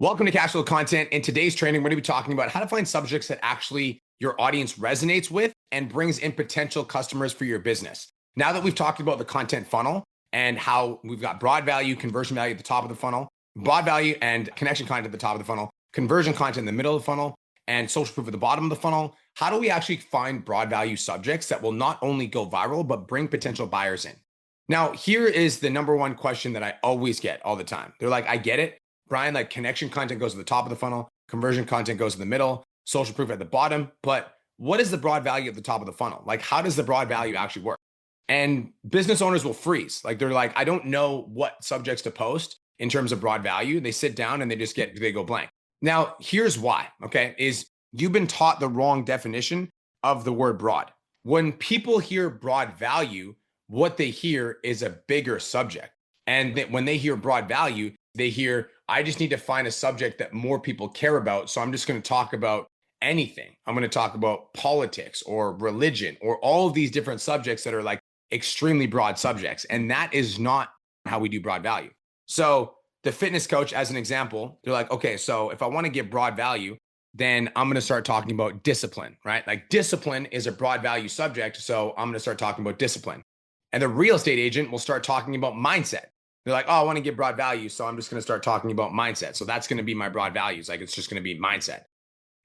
Welcome to Cashflow Content. In today's training, we're going to be talking about how to find subjects that actually your audience resonates with and brings in potential customers for your business. Now that we've talked about the content funnel and how we've got broad value, conversion value at the top of the funnel, broad value and connection content at the top of the funnel, conversion content in the middle of the funnel, and social proof at the bottom of the funnel, how do we actually find broad value subjects that will not only go viral, but bring potential buyers in? Now, here is the number one question that I always get all the time. They're like, I get it, Brian, like connection content goes to the top of the funnel, conversion content goes to the middle, social proof at the bottom. But what is the broad value at the top of the funnel? Like, how does the broad value actually work? And business owners will freeze. Like, they're like, I don't know what subjects to post in terms of broad value. They sit down and they go blank. Now, here's why, okay, is you've been taught the wrong definition of the word broad. When people hear broad value, what they hear is a bigger subject. And when they hear broad value, they hear, I just need to find a subject that more people care about. So I'm just going to talk about anything. I'm going to talk about politics or religion or all of these different subjects that are like extremely broad subjects. And that is not how we do broad value. So the fitness coach, as an example, they're like, okay, so if I want to give broad value, then I'm going to start talking about discipline, right? Like discipline is a broad value subject. So I'm going to start talking about discipline. And the real estate agent will start talking about mindset. They're like, oh, I want to give broad value. So I'm just going to start talking about mindset. So that's going to be my broad values. Like, it's just going to be mindset.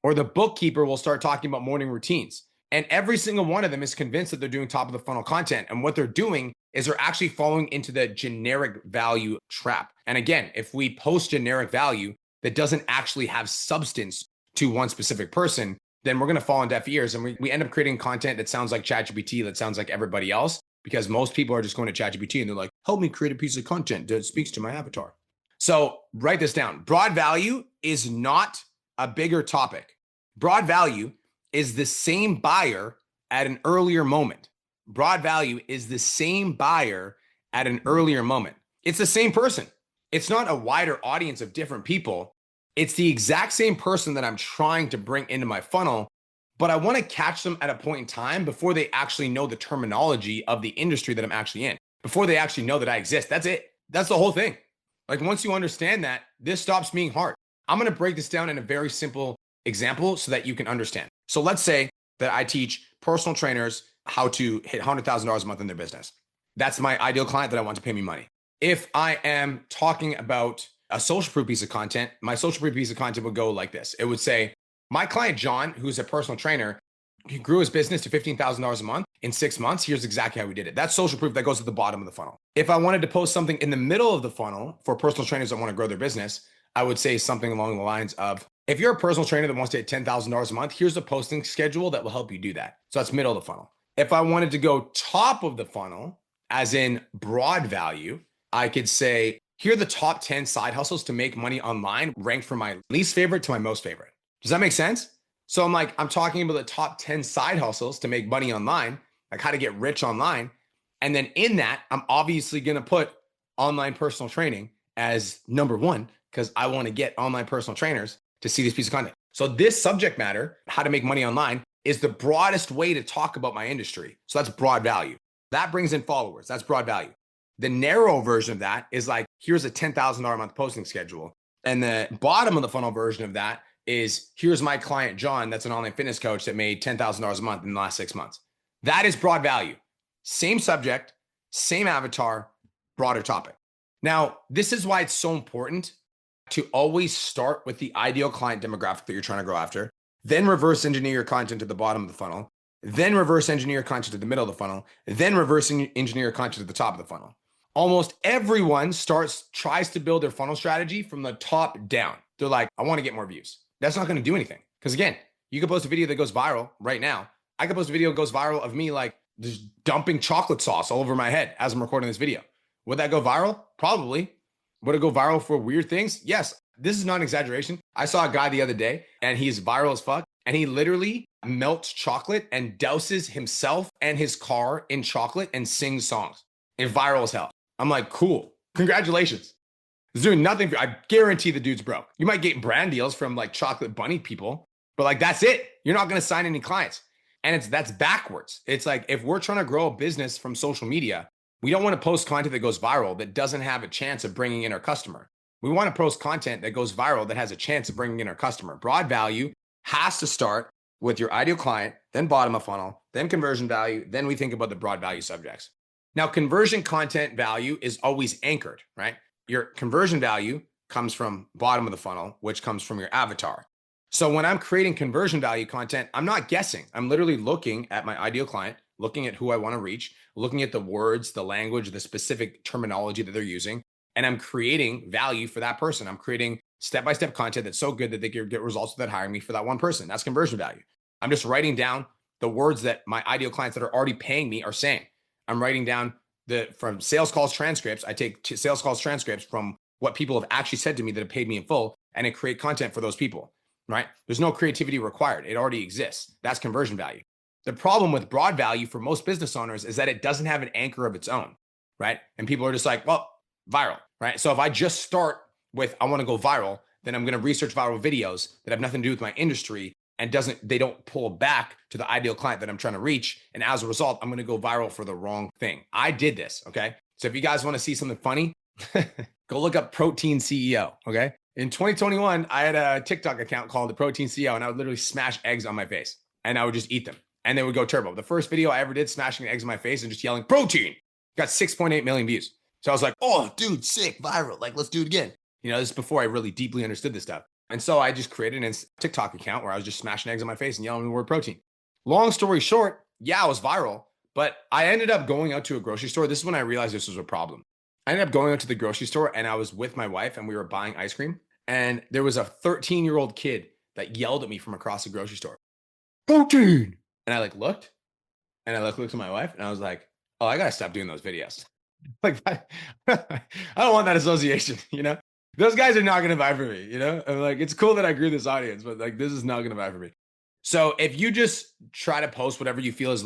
Or the bookkeeper will start talking about morning routines. And every single one of them is convinced that they're doing top of the funnel content. And what they're doing is they're actually falling into the generic value trap. And again, if we post generic value that doesn't actually have substance to one specific person, then we're going to fall on deaf ears. And we end up creating content that sounds like ChatGPT, that sounds like everybody else. Because most people are just going to ChatGPT and they're like, help me create a piece of content that speaks to my avatar. So write this down. Broad value is not a bigger topic. Broad value is the same buyer at an earlier moment. Broad value is the same buyer at an earlier moment. It's the same person. It's not a wider audience of different people. It's the exact same person that I'm trying to bring into my funnel, but I want to catch them at a point in time before they actually know the terminology of the industry that I'm actually in, before they actually know that I exist. That's it. That's the whole thing. Like, once you understand that, this stops being hard. I'm going to break this down in a very simple example so that you can understand. So let's say that I teach personal trainers how to hit $100,000 a month in their business. That's my ideal client that I want to pay me money. If I am talking about a social proof piece of content, my social proof piece of content would go like this. It would say, my client, John, who's a personal trainer, he grew his business to $15,000 a month in 6 months. Here's exactly how we did it. That's social proof that goes at the bottom of the funnel. If I wanted to post something in the middle of the funnel for personal trainers that want to grow their business, I would say something along the lines of, if you're a personal trainer that wants to hit $10,000 a month, here's a posting schedule that will help you do that. So that's middle of the funnel. If I wanted to go top of the funnel, as in broad value, I could say, here are the top 10 side hustles to make money online, ranked from my least favorite to my most favorite. Does that make sense? So I'm talking about the top 10 side hustles to make money online, like how to get rich online. And then in that, I'm obviously going to put online personal training as number one, because I want to get online personal trainers to see this piece of content. So this subject matter, how to make money online, is the broadest way to talk about my industry. So that's broad value. That brings in followers. That's broad value. The narrow version of that is like, here's a $10,000 a month posting schedule. And the bottom of the funnel version of that is, here's my client, John, that's an online fitness coach that made $10,000 a month in the last 6 months. That is broad value. Same subject, same avatar, broader topic. Now, this is why it's so important to always start with the ideal client demographic that you're trying to go after, then reverse engineer your content to the bottom of the funnel, then reverse engineer your content to the middle of the funnel, then reverse engineer your content to the top of the funnel. Almost everyone tries to build their funnel strategy from the top down. They're like, I want to get more views. That's not going to do anything. Because again, you can post a video that goes viral right now. I could post a video that goes viral of me like just dumping chocolate sauce all over my head as I'm recording this video. Would that go viral? Probably. Would it go viral for weird things? Yes. This is not an exaggeration. I saw a guy the other day and he's viral as fuck. And he literally melts chocolate and douses himself and his car in chocolate and sings songs. It's viral as hell. I'm like, cool. Congratulations. It's doing nothing for you. I guarantee the dude's broke. You might get brand deals from like chocolate bunny people, but like, that's it. You're not going to sign any clients. And that's backwards. It's like, if we're trying to grow a business from social media, we don't want to post content that goes viral that doesn't have a chance of bringing in our customer. We want to post content that goes viral that has a chance of bringing in our customer. Broad value has to start with your ideal client, then bottom of funnel, then conversion value. Then we think about the broad value subjects. Now, conversion content value is always anchored, right? Your conversion value comes from bottom of the funnel, which comes from your avatar. So when I'm creating conversion value content, I'm not guessing. I'm literally looking at my ideal client, looking at who I want to reach, looking at the words, the language, the specific terminology that they're using, and I'm creating value for that person. I'm creating step-by-step content that's so good that they can get results without hiring me for that one person. That's conversion value. I'm just writing down the words that my ideal clients that are already paying me are saying. I'm writing down from sales calls transcripts. I take sales calls transcripts from what people have actually said to me that have paid me in full, and I create content for those people, right? There's no creativity required. It already exists. That's conversion value. The problem with broad value for most business owners is that it doesn't have an anchor of its own, right? And people are just like, well, viral, right? So if I just start with, I want to go viral, then I'm going to research viral videos that have nothing to do with my industry and they don't pull back to the ideal client that I'm trying to reach. And as a result, I'm going to go viral for the wrong thing. I did this. Okay. So if you guys want to see something funny, go look up Protein CEO. Okay. In 2021, I had a TikTok account called the Protein CEO, and I would literally smash eggs on my face and I would just eat them and they would go turbo. The first video I ever did smashing eggs on my face and just yelling protein got 6.8 million views. So I was like, oh, dude, sick, viral. Like, let's do it again. This is before I really deeply understood this stuff. And so I just created a TikTok account where I was just smashing eggs on my face and yelling the word protein. Long story short, yeah, I was viral, but I ended up going out to a grocery store. This is when I realized this was a problem. I ended up going out to the grocery store and I was with my wife and we were buying ice cream. And there was a 13-year-old kid that yelled at me from across the grocery store, protein. And I looked and I looked at my wife and I was like, oh, I got to stop doing those videos. Like, I don't want that association, Those guys are not going to buy for me, I'm like, it's cool that I grew this audience, but this is not going to buy for me. So if you just try to post whatever you feel is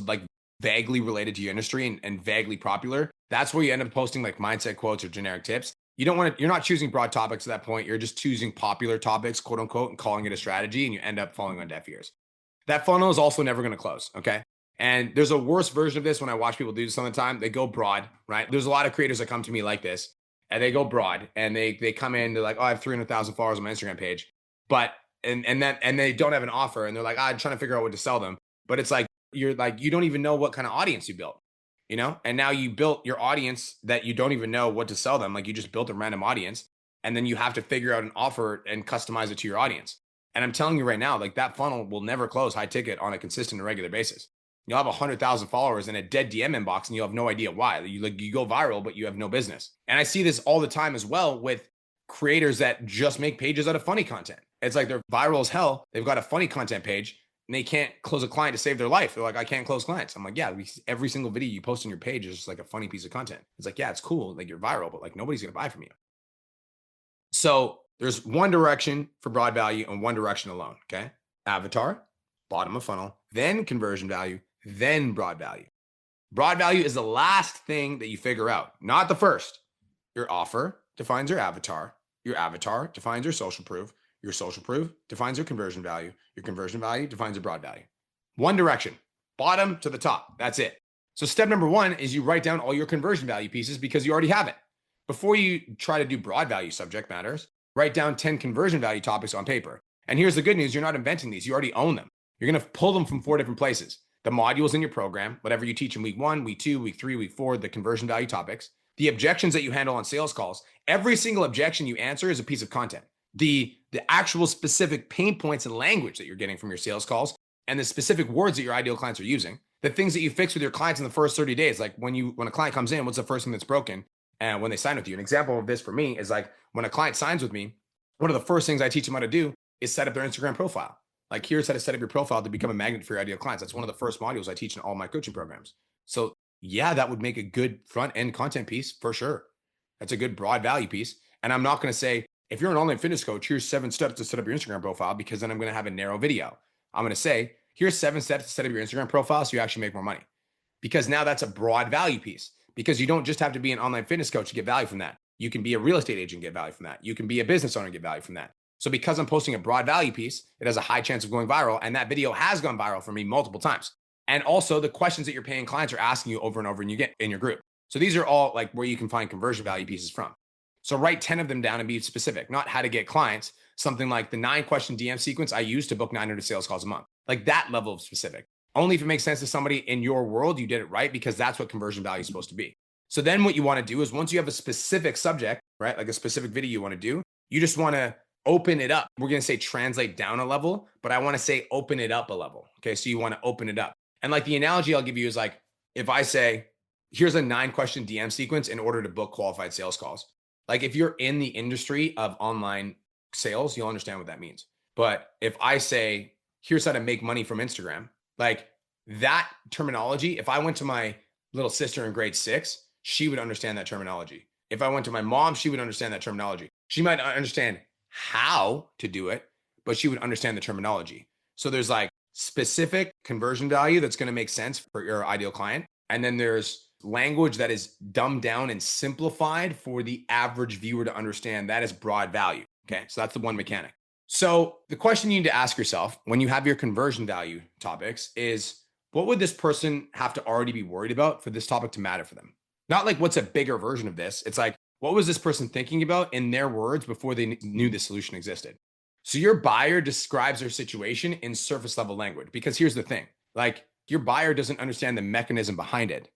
vaguely related to your industry and vaguely popular, that's where you end up posting mindset quotes or generic tips. You're not choosing broad topics at that point. You're just choosing popular topics, quote unquote, and calling it a strategy. And you end up falling on deaf ears. That funnel is also never going to close. Okay. And there's a worse version of this when I watch people do this all the time. They go broad, right? There's a lot of creators that come to me like this and they go broad and they come in, they're like, oh, I have 300,000 followers on my Instagram page, but, and they don't have an offer and they're like, I'm trying to figure out what to sell them. But it's like, you don't even know what kind of audience you built, and now you built your audience that you don't even know what to sell them. Like you just built a random audience and then you have to figure out an offer and customize it to your audience. And I'm telling you right now, that funnel will never close high ticket on a consistent and regular basis. You'll have 100,000 followers in a dead DM inbox and you'll have no idea why. You go viral, but you have no business. And I see this all the time as well with creators that just make pages out of funny content. It's like they're viral as hell. They've got a funny content page and they can't close a client to save their life. They're like, I can't close clients. I'm like, yeah, every single video you post on your page is just like a funny piece of content. It's like, yeah, it's cool. Like you're viral, but nobody's going to buy from you. So there's one direction for broad value and one direction alone. Okay. Avatar, bottom of funnel, then conversion value, then broad value. Broad value is the last thing that you figure out, not the first. Your offer defines your avatar defines your social proof defines your conversion value defines your broad value. One direction, bottom to the top. That's it. So step number one is you write down all your conversion value pieces because you already have it. Before you try to do broad value subject matters, write down 10 conversion value topics on paper. And here's the good news. You're not inventing these. You already own them. You're going to pull them from 4 different places. The modules in your program, whatever you teach in week 1, week 2, week 3, week 4, the conversion value topics, the objections that you handle on sales calls. Every single objection you answer is a piece of content. The actual specific pain points and language that you're getting from your sales calls and the specific words that your ideal clients are using, the things that you fix with your clients in the first 30 days. Like when a client comes in, what's the first thing that's broken? And when they sign with you, an example of this for me is when a client signs with me, one of the first things I teach them how to do is set up their Instagram profile. Here's how to set up your profile to become a magnet for your ideal clients. That's one of the first modules I teach in all my coaching programs. So yeah, that would make a good front end content piece for sure. That's a good broad value piece. And I'm not going to say, if you're an online fitness coach, here's 7 steps to set up your Instagram profile, because then I'm going to have a narrow video. I'm going to say, here's 7 steps to set up your Instagram profile so you actually make more money. Because now that's a broad value piece, because you don't just have to be an online fitness coach to get value from that. You can be a real estate agent and get value from that. You can be a business owner and get value from that. So because I'm posting a broad value piece, it has a high chance of going viral. And that video has gone viral for me multiple times. And also the questions that your paying clients are asking you over and over and you get in your group. So these are all where you can find conversion value pieces from. So write 10 of them down and be specific, not how to get clients. Something like the 9-question DM sequence I use to book 900 sales calls a month. Like that level of specific. Only if it makes sense to somebody in your world, you did it right, because that's what conversion value is supposed to be. So then what you want to do is, once you have a specific subject, right? Like a specific video you want to do, you just want to open it up. We're going to say translate down a level, but I want to say open it up a level. Okay. So you want to open it up. And like the analogy I'll give you is like, if I say, here's a 9-question DM sequence in order to book qualified sales calls. Like if you're in the industry of online sales, you'll understand what that means. But if I say, here's how to make money from Instagram, like that terminology, if I went to my little sister in grade 6, she would understand that terminology. If I went to my mom, she would understand that terminology. She might not understand how to do it, but she would understand the terminology. So there's like specific conversion value that's going to make sense for your ideal client. And then there's language that is dumbed down and simplified for the average viewer to understand. That is broad value. Okay. So that's the one mechanic. So the question you need to ask yourself when you have your conversion value topics is, what would this person have to already be worried about for this topic to matter for them? Not like what's a bigger version of this. It's like, what was this person thinking about in their words before they knew the solution existed? So your buyer describes their situation in surface level language, because here's the thing, like your buyer doesn't understand the mechanism behind it.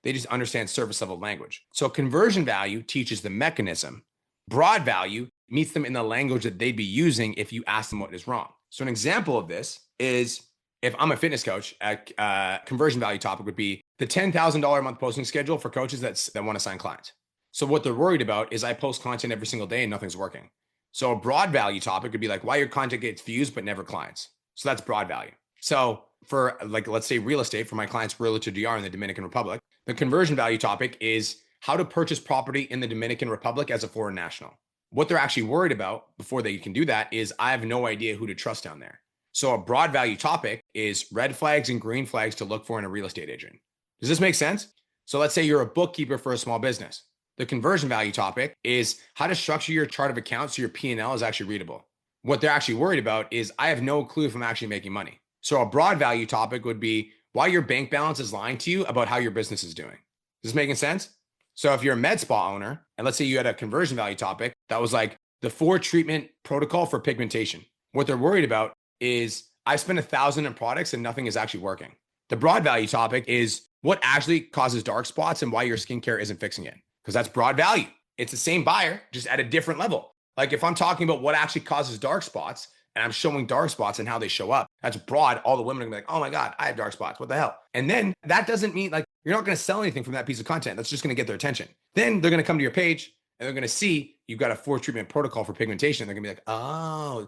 They just understand surface level language. So conversion value teaches the mechanism. Broad value meets them in the language that they'd be using if you ask them what is wrong. So an example of this is, if I'm a fitness coach, a conversion value topic would be the $10,000 a month posting schedule for coaches that want to sign clients. So what they're worried about is I post content every single day and nothing's working. So a broad value topic would be like, why your content gets views but never clients. So that's broad value. So for like, let's say real estate, for my clients, Realtor DR in the Dominican Republic, the conversion value topic is how to purchase property in the Dominican Republic as a foreign national. What they're actually worried about before they can do that is, I have no idea who to trust down there. So a broad value topic is red flags and green flags to look for in a real estate agent. Does this make sense? So let's say you're a bookkeeper for a small business. The conversion value topic is how to structure your chart of accounts so your P&L is actually readable. What they're actually worried about is, I have no clue if I'm actually making money. So a broad value topic would be why your bank balance is lying to you about how your business is doing. Is this making sense? So if you're a med spa owner, and let's say you had a conversion value topic that was like the 4 treatment protocol for pigmentation. What they're worried about is, I spent $1,000 in products and nothing is actually working. The broad value topic is what actually causes dark spots and why your skincare isn't fixing it. Because that's broad value. It's the same buyer, just at a different level. Like if I'm talking about what actually causes dark spots and I'm showing dark spots and how they show up, that's broad. All the women are gonna be like, oh my God, I have dark spots. What the hell? And then that doesn't mean like you're not gonna sell anything from that piece of content. That's just gonna get their attention. Then they're gonna come to your page and they're gonna see you've got a 4 treatment protocol for pigmentation. They're gonna be like, oh,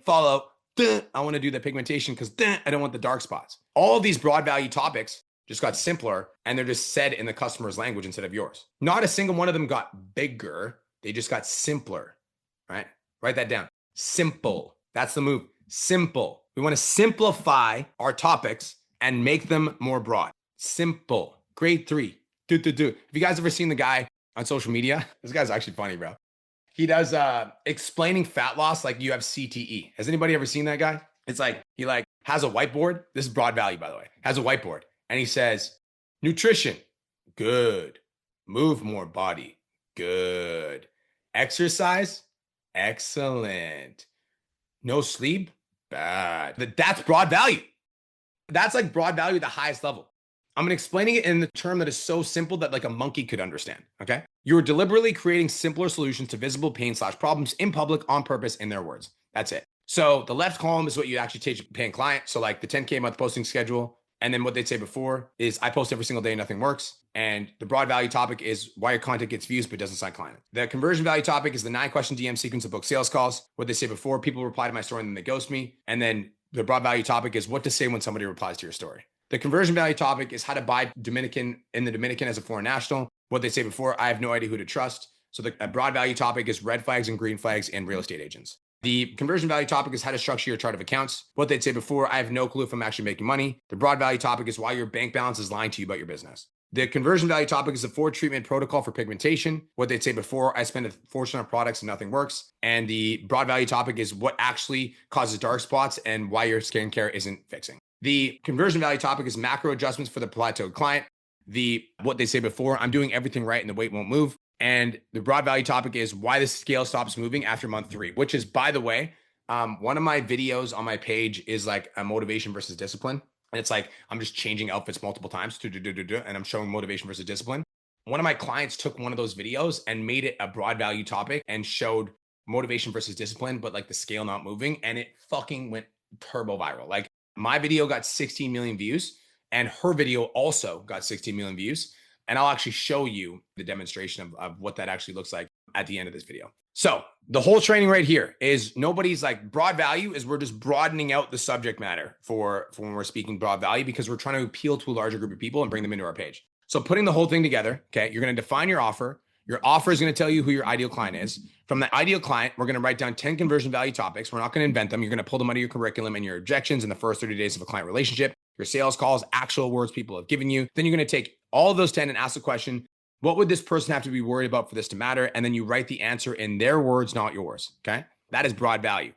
follow. I want to do the pigmentation because I don't want the dark spots. All of these broad value topics just got simpler, and they're just said in the customer's language instead of yours. Not a single one of them got bigger. They just got simpler, right? Write that down. Simple. That's the move. Simple. We want to simplify our topics and make them more broad. Simple. Grade 3. Have you guys ever seen the guy on social media? This guy's actually funny, bro. He does explaining fat loss like you have CTE. Has anybody ever seen that guy? It's like he like has a whiteboard. This is broad value, by the way. Has a whiteboard. And he says, nutrition, good. Move more body, good. Exercise, excellent. No sleep, bad. That's broad value. That's like broad value at the highest level. I'm explaining it in the term that is so simple that like a monkey could understand, okay? You're deliberately creating simpler solutions to visible pain/problems in public on purpose, in their words. That's it. So the left column is what you actually teach a paying client. So like the 10K a month posting schedule. And then what they'd say before is, I post every single day and nothing works. And the broad value topic is why your content gets views but doesn't sign client. The conversion value topic is the 9-question DM sequence of book sales calls. What they say before, people reply to my story and then they ghost me. And then the broad value topic is what to say when somebody replies to your story. The conversion value topic is how to buy Dominican in the Dominican as a foreign national. What they say before, I have no idea who to trust. So the broad value topic is red flags and green flags in real estate agents. The conversion value topic is how to structure your chart of accounts. What they'd say before, I have no clue if I'm actually making money. The broad value topic is why your bank balance is lying to you about your business. The conversion value topic is the 4 treatment protocol for pigmentation. What they'd say before, I spend a fortune on products and nothing works. And the broad value topic is what actually causes dark spots and why your skincare isn't fixing. The conversion value topic is macro adjustments for the plateaued client. What they say before, I'm doing everything right and the weight won't move. And the broad value topic is why the scale stops moving after month 3, which is, by the way, one of my videos on my page is like a motivation versus discipline. And it's like, I'm just changing outfits multiple times and I'm showing motivation versus discipline. One of my clients took one of those videos and made it a broad value topic and showed motivation versus discipline, but like the scale not moving. And it fucking went turbo viral. Like my video got 16 million views and her video also got 16 million views. And I'll actually show you the demonstration of what that actually looks like at the end of this video. So the whole training right here is nobody's like broad value is we're just broadening out the subject matter for when we're speaking broad value because we're trying to appeal to a larger group of people and bring them into our page. So putting the whole thing together, okay, you're going to define your offer. Your offer is going to tell you who your ideal client is. From the ideal client, we're going to write down 10 conversion value topics. We're not going to invent them. You're going to pull them out of your curriculum and your objections in the first 30 days of a client relationship, your sales calls, actual words people have given you. Then you're going to take all of those 10 and ask the question, what would this person have to be worried about for this to matter? And then you write the answer in their words, not yours. Okay. That is broad value.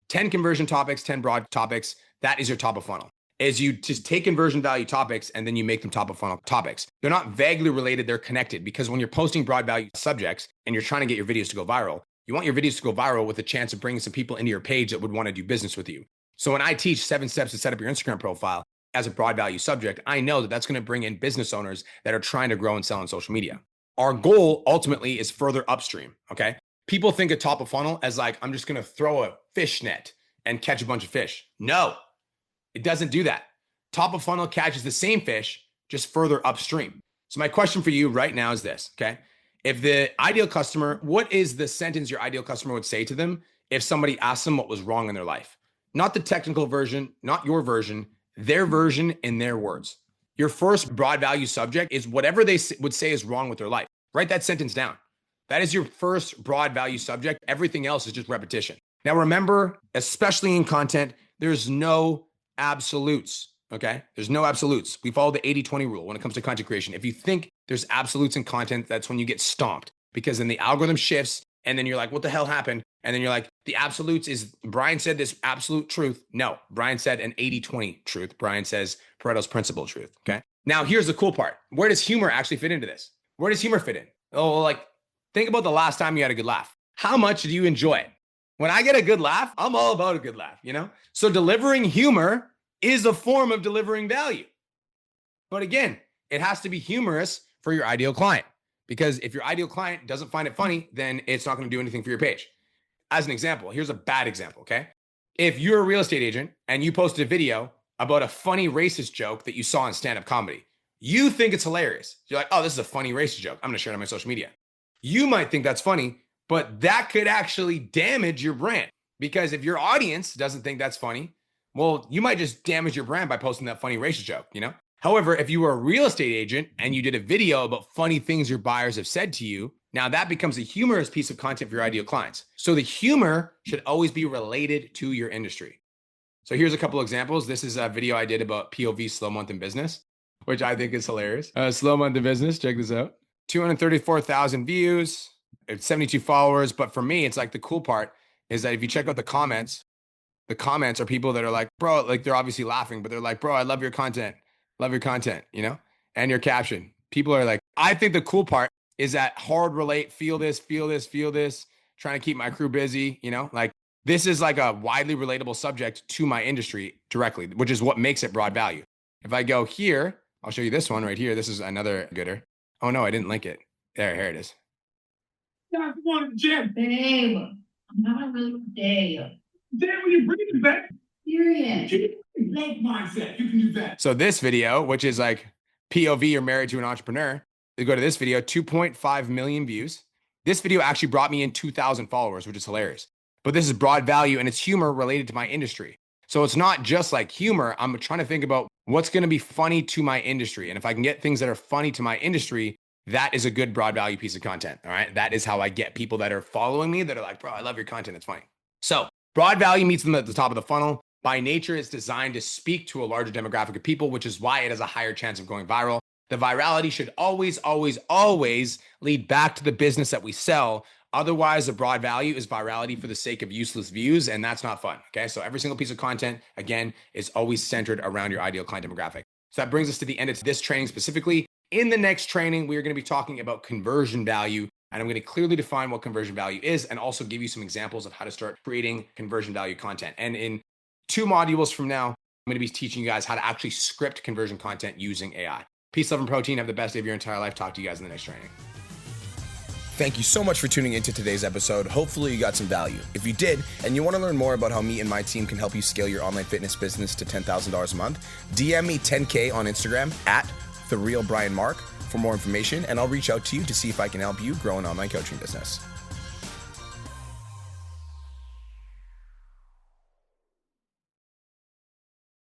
10 conversion topics, 10 broad topics. That is your top of funnel. Is you just take conversion value topics and then you make them top of funnel topics. They're not vaguely related. They're connected because when you're posting broad value subjects and you're trying to get your videos to go viral, you want your videos to go viral with a chance of bringing some people into your page that would want to do business with you. So when I teach 7 steps to set up your Instagram profile as a broad value subject, I know that that's going to bring in business owners that are trying to grow and sell on social media. Our goal ultimately is further upstream. Okay. People think of top of funnel as like, I'm just going to throw a fish net and catch a bunch of fish. No, it doesn't do that. Top of funnel catches the same fish, just further upstream. So my question for you right now is this, okay? If the ideal customer, what is the sentence your ideal customer would say to them if somebody asked them what was wrong in their life? Not the technical version, not your version, their version in their words. Your first broad value subject is whatever they would say is wrong with their life. Write that sentence down. That is your first broad value subject. Everything else is just repetition. Now remember, especially in content, there's no absolutes. Okay. There's no absolutes. We follow the 80-20 rule when it comes to content creation. If you think there's absolutes in content, that's when you get stomped because then the algorithm shifts and then you're like, what the hell happened? And then you're like, the absolutes is Brian said this absolute truth. No, Brian said an 80-20 truth. Brian says Pareto's principle truth. Okay. Now here's the cool part. Where does humor actually fit into this? Where does humor fit in? Oh, like think about the last time you had a good laugh. How much do you enjoy it? When I get a good laugh, I'm all about a good laugh, you know? So delivering humor is a form of delivering value. But again, it has to be humorous for your ideal client because if your ideal client doesn't find it funny, then it's not going to do anything for your page. As an example, here's a bad example, okay? If you're a real estate agent and you posted a video about a funny racist joke that you saw in stand-up comedy, you think it's hilarious. You're like, oh, this is a funny racist joke. I'm going to share it on my social media. You might think that's funny, but that could actually damage your brand because if your audience doesn't think that's funny, well, you might just damage your brand by posting that funny racist joke, you know? However, if you were a real estate agent and you did a video about funny things your buyers have said to you, now that becomes a humorous piece of content for your ideal clients. So the humor should always be related to your industry. So here's a couple examples. This is a video I did about POV slow month in business, which I think is hilarious. Slow month in business, check this out. 234,000 views, it's 72 followers. But for me, it's like the cool part is that if you check out the comments are people that are like, bro, like they're obviously laughing, but they're like, bro, I love your content, you know, and your caption. People are like, I think the cool part is that hard relate, feel this, trying to keep my crew busy, you know, like this is like a widely relatable subject to my industry directly, which is what makes it broad value. If I go here, I'll show you this one right here. This is another gooder. Oh no, I didn't link it. Here it is. Guys, going to the gym. Babe, I'm having a really good day. Then when you bring it back, period. Growth mindset. You can do that. So this video, which is like POV, you're married to an entrepreneur. You go to this video, 2.5 million views. This video actually brought me in 2,000 followers, which is hilarious. But this is broad value and it's humor related to my industry. So it's not just like humor. I'm trying to think about what's going to be funny to my industry. And if I can get things that are funny to my industry, that is a good broad value piece of content. All right. That is how I get people that are following me that are like, bro, I love your content. It's funny. So broad value meets them at the top of the funnel. By nature, it's designed to speak to a larger demographic of people, which is why it has a higher chance of going viral. The virality should always, always, always lead back to the business that we sell. Otherwise, the broad value is virality for the sake of useless views, and that's not fun. Okay, so every single piece of content, again, is always centered around your ideal client demographic. So that brings us to the end of this training specifically. In the next training, we are going to be talking about conversion value And I'm going to clearly define what conversion value is and also give you some examples of how to start creating conversion value content. And in 2 modules from now, I'm going to be teaching you guys how to actually script conversion content using AI. Peace, love, and protein. Have the best day of your entire life. Talk to you guys in the next training. Thank you so much for tuning into today's episode. Hopefully you got some value. If you did, and you want to learn more about how me and my team can help you scale your online fitness business to $10,000 a month, DM me 10K on Instagram at TheRealBrianMark for more information, and I'll reach out to you to see if I can help you grow an online coaching business.